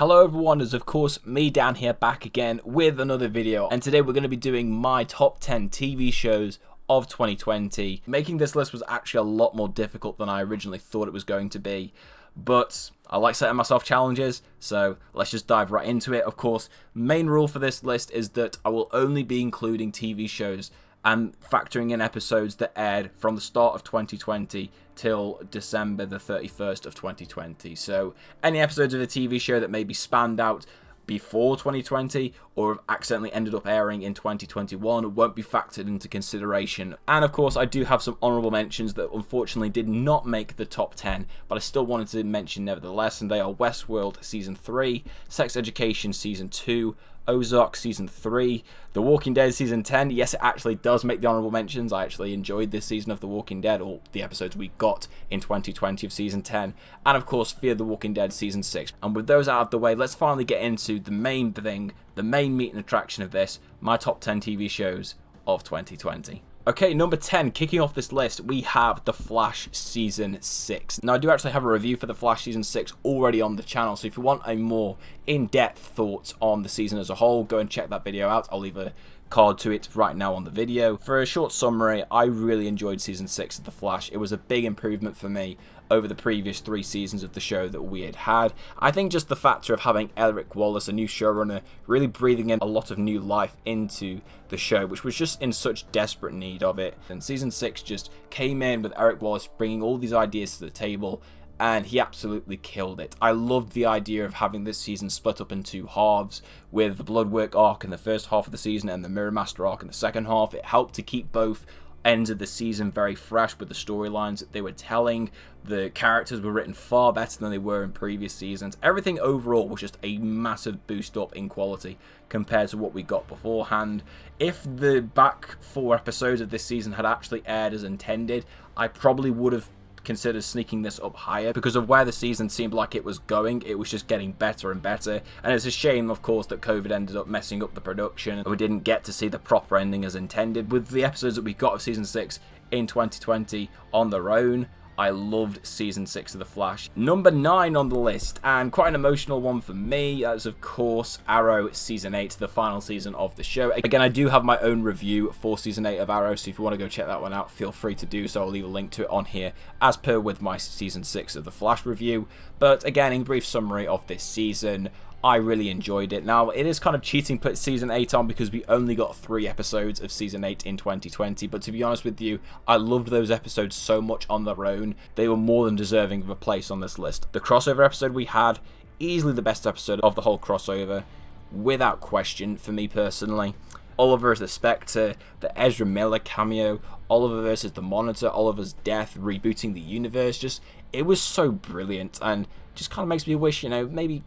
Hello everyone, it's of course me Dan here back again with another video, and today we're going to be doing my top 10 TV shows of 2020. Making this list was actually a lot more difficult than I originally thought it was going to be, but I like setting myself challenges, so let's just dive right into it. Of course, main rule for this list is that I will only be including TV shows and factoring in episodes that aired from the start of 2020 till December the 31st of 2020. So any episodes of a TV show that maybe spanned out before 2020 or have accidentally ended up airing in 2021 won't be factored into consideration. And of course, I do have some honorable mentions that unfortunately did not make the top 10, but I still wanted to mention nevertheless, and they are Westworld Season 3, Sex Education Season 2, Ozark Season 3, The Walking Dead Season 10. Yes, it actually does make the honorable mentions. I actually enjoyed this season of The Walking Dead, or the episodes we got in 2020 of Season 10, and of course Fear the Walking Dead Season 6. And with those out of the way, let's finally get into the main thing, the main meat and attraction of this, my top 10 TV shows of 2020. Okay, number 10, kicking off this list, we have The Flash Season 6. Now, I do actually have a review for The Flash Season 6 already on the channel, so if you want a more in-depth thoughts on the season as a whole, go and check that video out. I'll leave a card to it right now on the video. For a short summary, I really enjoyed Season 6 of The Flash. It was a big improvement for me over the previous 3 seasons of the show that we had had. I think just the factor of having Eric Wallace, a new showrunner, really breathing in a lot of new life into the show, which was just in such desperate need of it. And Season 6 just came in with Eric Wallace bringing all these ideas to the table, and he absolutely killed it. I loved the idea of having this season split up in 2 halves, with the Bloodwork arc in the first half of the season and the Mirror Master arc in the second half. It helped to keep both ends of the season very fresh with the storylines that they were telling. The characters were written far better than they were in previous seasons. Everything overall was just a massive boost up in quality compared to what we got beforehand. If the back 4 episodes of this season had actually aired as intended, I probably would have considered sneaking this up higher because of where the season seemed like it was going. It was just getting better and better, and it's a shame of course that COVID ended up messing up the production and we didn't get to see the proper ending as intended. With the episodes that we got of Season 6 in 2020 on their own, I loved Season 6 of The Flash. Number 9 on the list, and quite an emotional one for me, that's of course Arrow Season 8, the final season of the show. Again, I do have my own review for Season 8 of Arrow, so if you want to go check that one out, feel free to do so. I'll leave a link to it on here, as per with my Season 6 of The Flash review. But again, in brief summary of this season, I really enjoyed it. Now, it is kind of cheating put Season 8 on because we only got 3 episodes of Season 8 in 2020, but to be honest with you, I loved those episodes so much on their own. They were more than deserving of a place on this list. The crossover episode we had, easily the best episode of the whole crossover, without question, for me personally. Oliver as the Spectre, the Ezra Miller cameo, Oliver versus the Monitor, Oliver's death, rebooting the universe, just, it was so brilliant, and just kind of makes me wish, you know, maybe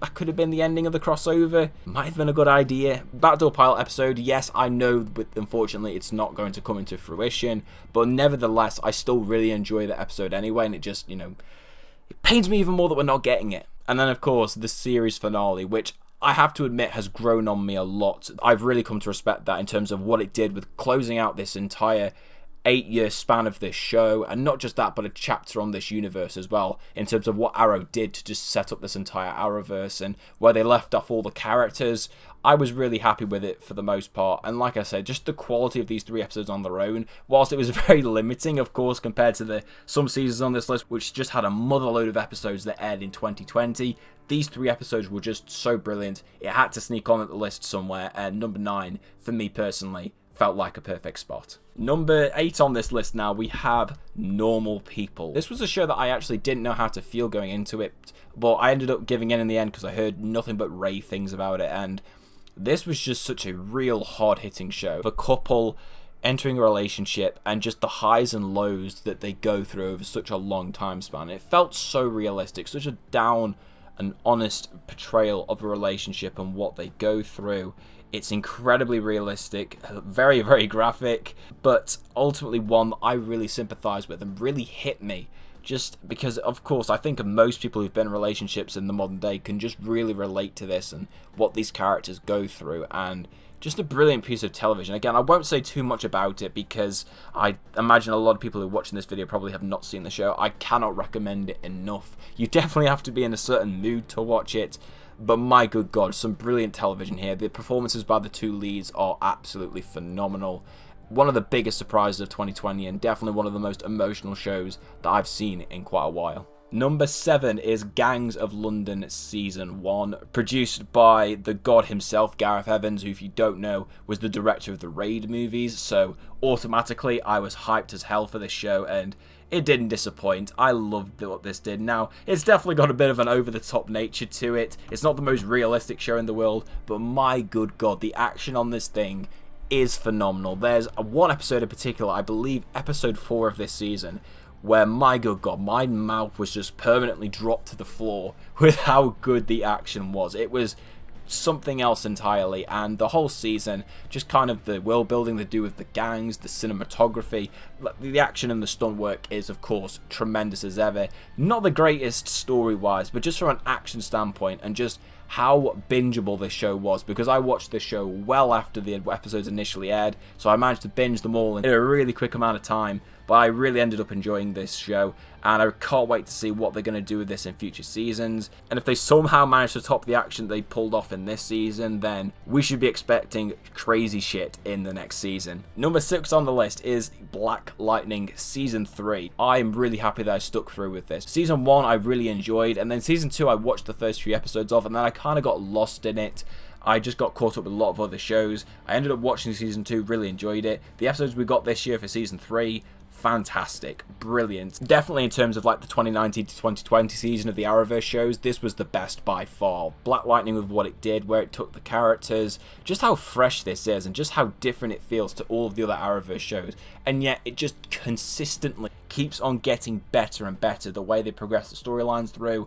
that could have been the ending of the crossover. Might have been a good idea. Backdoor pilot episode, yes, I know, but unfortunately it's not going to come into fruition. But nevertheless, I still really enjoy the episode anyway, and it just, you know, it pains me even more that we're not getting it. And then, of course, the series finale, which I have to admit has grown on me a lot. I've really come to respect that in terms of what it did with closing out this entire 8-year span of this show, and not just that, but a chapter on this universe as well, in terms of what Arrow did to just set up this entire Arrowverse and where they left off all the characters. I was really happy with it for the most part, and like I said, just the quality of these 3 episodes on their own, whilst it was very limiting of course compared to some seasons on this list which just had a motherload of episodes that aired in 2020, these 3 episodes were just so brilliant, it had to sneak on at the list somewhere, and number 9 for me personally felt like a perfect spot. Number 8 on this list now, we have Normal People. This was a show that I actually didn't know how to feel going into it, but I ended up giving in the end because I heard nothing but rave things about it, and this was just such a real hard-hitting show. The couple entering a relationship and just the highs and lows that they go through over such a long time span. It felt so realistic, such a down and honest portrayal of a relationship and what they go through. It's incredibly realistic, very, very graphic, but ultimately one that I really sympathise with and really hit me. Just because, of course, I think most people who've been in relationships in the modern day can just really relate to this and what these characters go through, and just a brilliant piece of television. Again, I won't say too much about it because I imagine a lot of people who are watching this video probably have not seen the show. I cannot recommend it enough. You definitely have to be in a certain mood to watch it, But my good God, some brilliant television here. The performances by the two leads are absolutely phenomenal. One of the biggest surprises of 2020 and definitely one of the most emotional shows that I've seen in quite a while. Number 7 is Gangs of London Season 1, produced by the god himself, Gareth Evans, who, if you don't know, was the director of the Raid movies, so automatically I was hyped as hell for this show, and it didn't disappoint. I loved what this did. Now, it's definitely got a bit of an over-the-top nature to it. It's not the most realistic show in the world, but my good God, the action on this thing is phenomenal. There's one episode in particular, I believe episode 4 of this season, where, my good God, my mouth was just permanently dropped to the floor with how good the action was. It was something else entirely, and the whole season, just kind of the world building they do with the gangs, the cinematography, the action and the stunt work is, of course, tremendous as ever. Not the greatest story-wise, but just from an action standpoint, and just how bingeable this show was, because I watched this show well after the episodes initially aired, so I managed to binge them all in a really quick amount of time. But I really ended up enjoying this show, and I can't wait to see what they're going to do with this in future seasons. And if they somehow manage to top the action they pulled off in this season, then we should be expecting crazy shit in the next season. Number 6 on the list is Black Lightning Season 3. I am really happy that I stuck through with this. Season 1 I really enjoyed, and then Season 2 I watched the first few episodes of, and then I kind of got lost in it. I just got caught up with a lot of other shows. I ended up watching Season 2, really enjoyed it. The episodes we got this year for Season 3, fantastic, brilliant. Definitely in terms of like the 2019 to 2020 season of the Arrowverse shows, this was the best by far. Black Lightning with what it did, where it took the characters, just how fresh this is, and just how different it feels to all of the other Arrowverse shows. And yet it just consistently keeps on getting better and better, the way they progress the storylines through.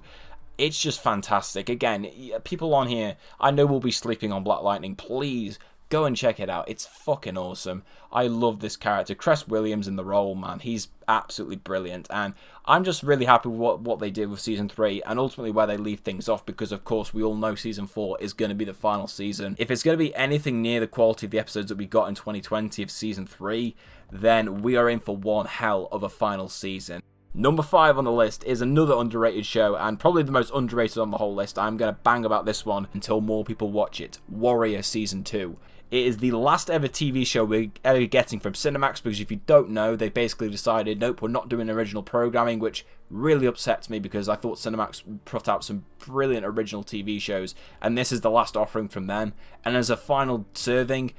It's just fantastic. Again, people on here, I know will be sleeping on Black Lightning. Please go and check it out. It's fucking awesome. I love this character. Cress Williams in the role, man. He's absolutely brilliant. And I'm just really happy with what they did with Season 3 and ultimately where they leave things off, because, of course, we all know Season 4 is going to be the final season. If it's going to be anything near the quality of the episodes that we got in 2020 of Season 3, then we are in for one hell of a final season. Number 5 on the list is another underrated show, and probably the most underrated on the whole list. I'm going to bang about this one until more people watch it. Warrior Season 2. It is the last ever TV show we're ever getting from Cinemax, because if you don't know, they basically decided, nope, we're not doing original programming, which really upsets me because I thought Cinemax put out some brilliant original TV shows, and this is the last offering from them. And as a final serving,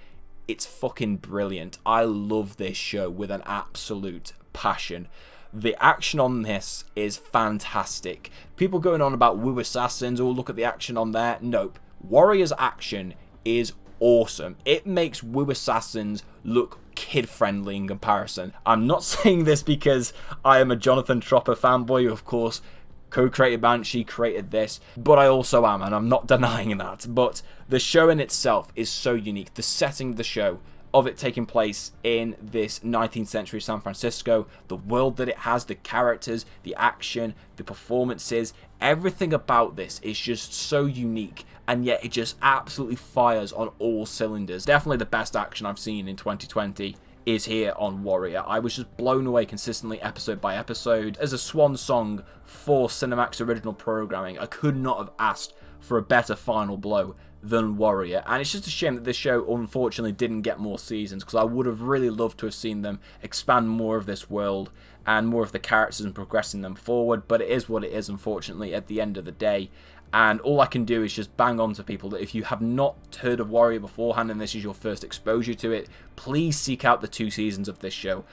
it's fucking brilliant. I love this show with an absolute passion. The action on this is fantastic. People going on about Woo Assassins, oh, look at the action on there. Nope. Warrior's action is awesome. It makes Woo Assassins look kid-friendly in comparison. I'm not saying this because I am a Jonathan Tropper fanboy, who, of course, co-created Banshee, created this, but I also am, and I'm not denying that. But the show in itself is so unique. The setting of the show, of it taking place in this 19th century San Francisco, the world that it has, the characters, the action, the performances, everything about this is just so unique, and yet it just absolutely fires on all cylinders. Definitely the best action I've seen in 2020 is here on Warrior. I was just blown away consistently episode by episode. As a swan song for Cinemax original programming, I could not have asked for a better final blow than Warrior. And it's just a shame that this show unfortunately didn't get more seasons, because I would have really loved to have seen them expand more of this world and more of the characters and progressing them forward. But it is what it is, unfortunately, at the end of the day. And all I can do is just bang on to people that if you have not heard of Warrior beforehand and this is your first exposure to it, please seek out the 2 seasons of this show.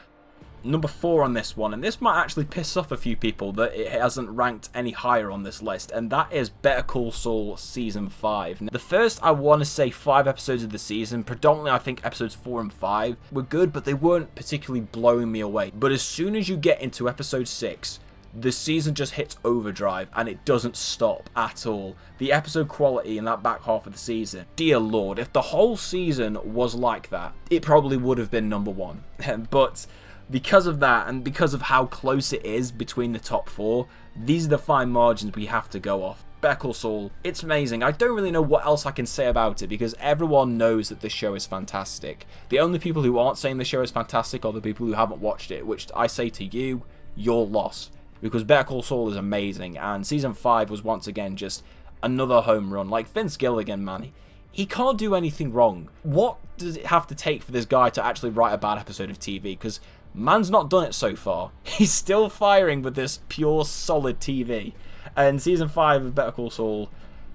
Number 4 on this one, and this might actually piss off a few people that it hasn't ranked any higher on this list, and that is Better Call Saul Season 5. Now, the first, I want to say, 5 episodes of the season, predominantly I think episodes 4 and 5, were good, but they weren't particularly blowing me away. But as soon as you get into episode 6, the season just hits overdrive, and it doesn't stop at all. The episode quality in that back half of the season, dear lord, if the whole season was like that, it probably would have been number 1. But because of that, and because of how close it is between the top 4, these are the fine margins we have to go off. Better Call Saul, it's amazing. I don't really know what else I can say about it, because everyone knows that this show is fantastic. The only people who aren't saying the show is fantastic are the people who haven't watched it, which I say to you, your loss. Because Better Call Saul is amazing, and Season 5 was once again just another home run. Like, Vince Gilligan, man, he can't do anything wrong. What does it have to take for this guy to actually write a bad episode of TV? Because man's not done it so far. He's still firing with this pure, solid TV. And season 5 of Better Call Saul,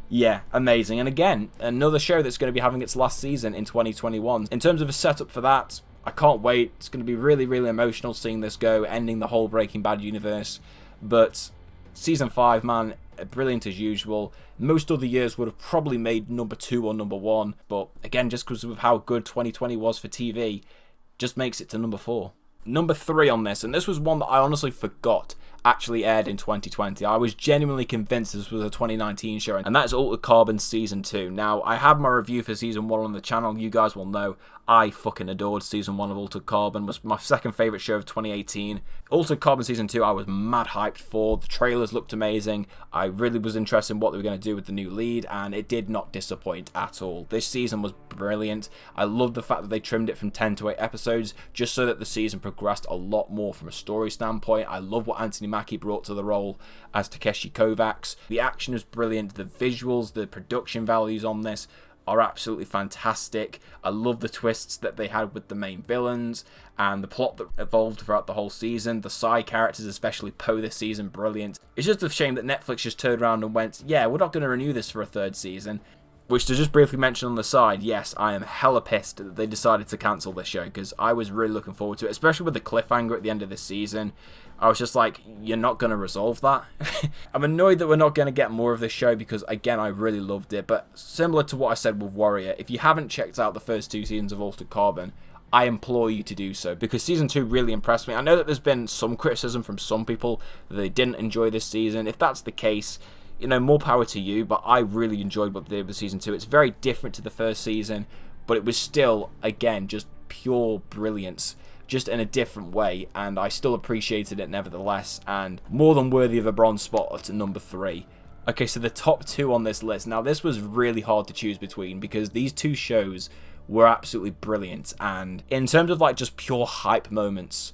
yeah, amazing. And again, another show that's going to be having its last season in 2021. In terms of a setup for that, I can't wait. It's going to be really, really emotional seeing this go, ending the whole Breaking Bad universe. But season 5, man, brilliant as usual. Most other years would have probably made number 2 or number 1. But again, just because of how good 2020 was for TV, just makes it to number 4. Number 3 on this, and this was one that I honestly forgot actually aired in 2020. I was genuinely convinced this was a 2019 show, and that is Altered Carbon Season 2. Now, I have my review for Season 1 on the channel. You guys will know I fucking adored Season 1 of Altered Carbon. It was my second favourite show of 2018. Altered Carbon Season 2 I was mad hyped for. The trailers looked amazing. I really was interested in what they were going to do with the new lead, and it did not disappoint at all. This season was brilliant. I loved the fact that they trimmed it from 10 to 8 episodes, just so that the season progressed a lot more from a story standpoint. I love what Anthony Mackie brought to the role as Takeshi Kovacs. The action is brilliant. The visuals, the production values on this are absolutely fantastic. I love the twists that they had with the main villains and the plot that evolved throughout the whole season. The side characters, especially Poe this season, brilliant. It's just a shame that Netflix just turned around and went, yeah, we're not going to renew this for a 3rd season. Which, to just briefly mention on the side, yes, I am hella pissed that they decided to cancel this show, because I was really looking forward to it, especially with the cliffhanger at the end of this season. I was just like, you're not going to resolve that? I'm annoyed that we're not going to get more of this show, because, again, I really loved it. But similar to what I said with Warrior, if you haven't checked out the first 2 seasons of Altered Carbon, I implore you to do so, because Season 2 really impressed me. I know that there's been some criticism from some people that they didn't enjoy this season. If that's the case, you know, more power to you, but I really enjoyed what they did with Season 2. It's very different to the first season, but it was still, again, just pure brilliance, just in a different way, and I still appreciated it nevertheless, and more than worthy of a bronze spot at number 3. Okay, so the top 2 on this list. Now, this was really hard to choose between, because these 2 shows were absolutely brilliant, and in terms of, like, just pure hype moments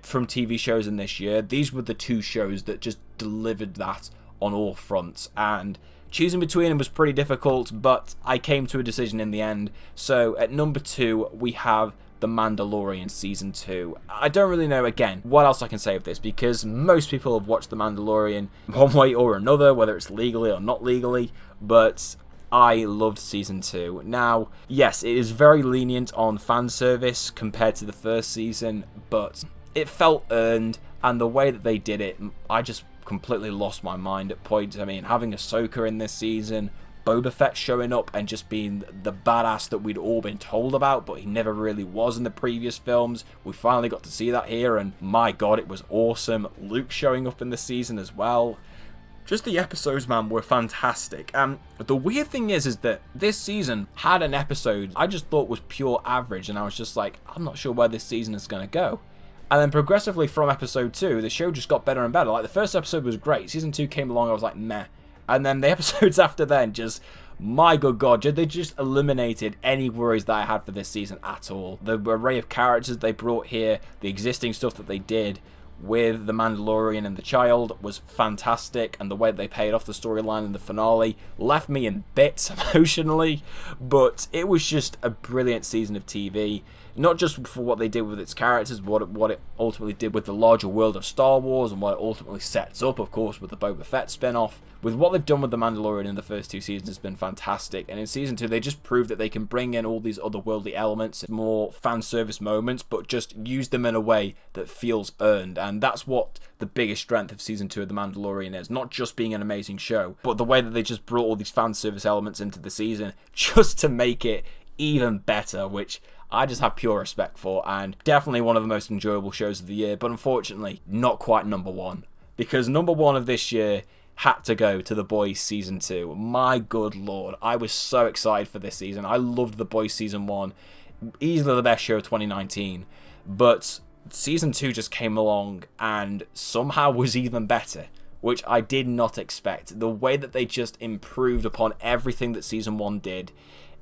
from TV shows in this year, these were the 2 shows that just delivered that on all fronts, and choosing between them was pretty difficult, but I came to a decision in the end. So at number 2 we have The Mandalorian Season 2. I don't really know, again, what else I can say of this, because most people have watched The Mandalorian one way or another, whether it's legally or not legally, but I loved Season 2. Now, yes, it is very lenient on fan service compared to the first season, but it felt earned, and the way that they did it, I just completely lost my mind at points. I mean, having Ahsoka in this season, Boba Fett showing up and just being the badass that we'd all been told about, but he never really was in the previous films. We finally got to see that here, and my god, it was awesome. Luke showing up in the season as well. Just the episodes, man, were fantastic. The weird thing is that this season had an episode I just thought was pure average, and I was just like, I'm not sure where this season is going to go. And then progressively from episode 2, the show just got better and better. Like, the first episode was great. Season 2 came along, I was like, meh. And then the episodes after then just, my good god, they just eliminated any worries that I had for this season at all. The array of characters they brought here, the existing stuff that they did with the Mandalorian and the child was fantastic, and the way they paid off the storyline in the finale left me in bits emotionally, but it was just a brilliant season of TV. Not just for what they did with its characters, but what it ultimately did with the larger world of Star Wars, and what it ultimately sets up, of course, with the Boba Fett spin-off. With what they've done with The Mandalorian in the first 2 seasons has been fantastic, and in Season 2 they just proved that they can bring in all these otherworldly elements, more fan service moments, but just use them in a way that feels earned, and that's what the biggest strength of Season 2 of The Mandalorian is. Not just being an amazing show, but the way that they just brought all these fan service elements into the season just to make it even better, which I just have pure respect for, and definitely one of the most enjoyable shows of the year, but unfortunately not quite number 1, because number 1 of this year had to go to The Boys Season 2. My good lord, I was so excited for this season. I loved The Boys Season 1, easily the best show of 2019, but Season 2 just came along and somehow was even better, which I did not expect. The way that they just improved upon everything that Season 1 did,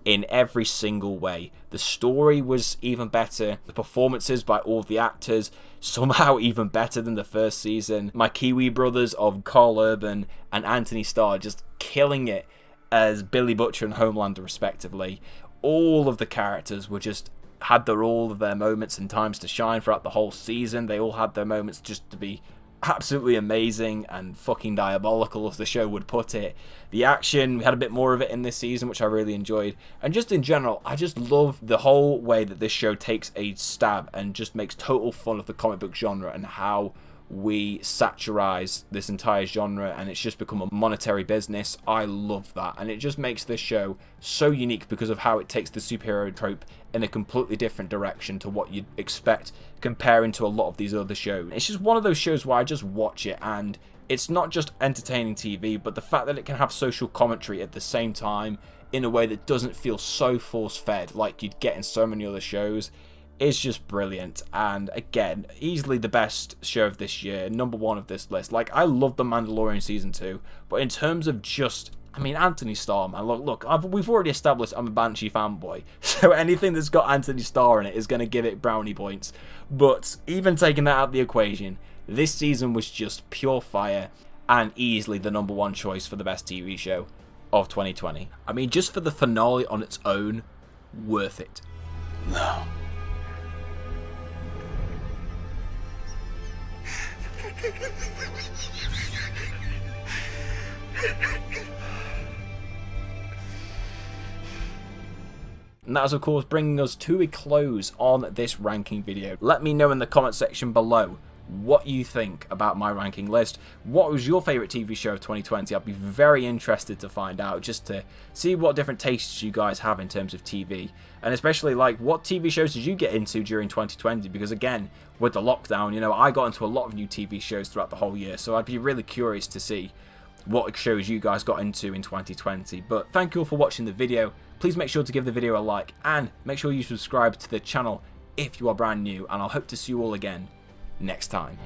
in every single way. The story was even better, the performances by all of the actors somehow even better than the first season. My Kiwi brothers of Carl Urban and Anthony Starr just killing it as Billy Butcher and Homelander respectively. All of the characters were just had all of their moments and times to shine throughout the whole season. They all had their moments just to be absolutely amazing and fucking diabolical, as the show would put it. The action, we had a bit more of it in this season, which I really enjoyed. And just in general, I just love the whole way that this show takes a stab and just makes total fun of the comic book genre and how we satirize this entire genre and it's just become a monetary business. I love that, and it just makes this show so unique because of how it takes the superhero trope in a completely different direction to what you'd expect comparing to a lot of these other shows. It's just one of those shows where I just watch it and it's not just entertaining TV, but the fact that it can have social commentary at the same time in a way that doesn't feel so force-fed like you'd get in so many other shows is just brilliant. And again, easily the best show of this year, number one of this list. Like, I love The Mandalorian Season 2, but in terms of just, I mean, Anthony Starr, man, look, we've already established I'm a Banshee fanboy, so anything that's got Anthony Starr in it is going to give it brownie points. But even taking that out of the equation, this season was just pure fire and easily the number one choice for the best TV show of 2020. I mean, just for the finale on its own, worth it. No. And that is of course bringing us to a close on this ranking video. Let me know in the comment section below what you think about my ranking list. What was your favourite TV show of 2020? I'd be very interested to find out, just to see what different tastes you guys have in terms of TV. And especially, like, what TV shows did you get into during 2020? Because again, with the lockdown, you know, I got into a lot of new TV shows throughout the whole year. So I'd be really curious to see what shows you guys got into in 2020. But thank you all for watching the video. Please make sure to give the video a like and make sure you subscribe to the channel if you are brand new. And I'll hope to see you all again next time.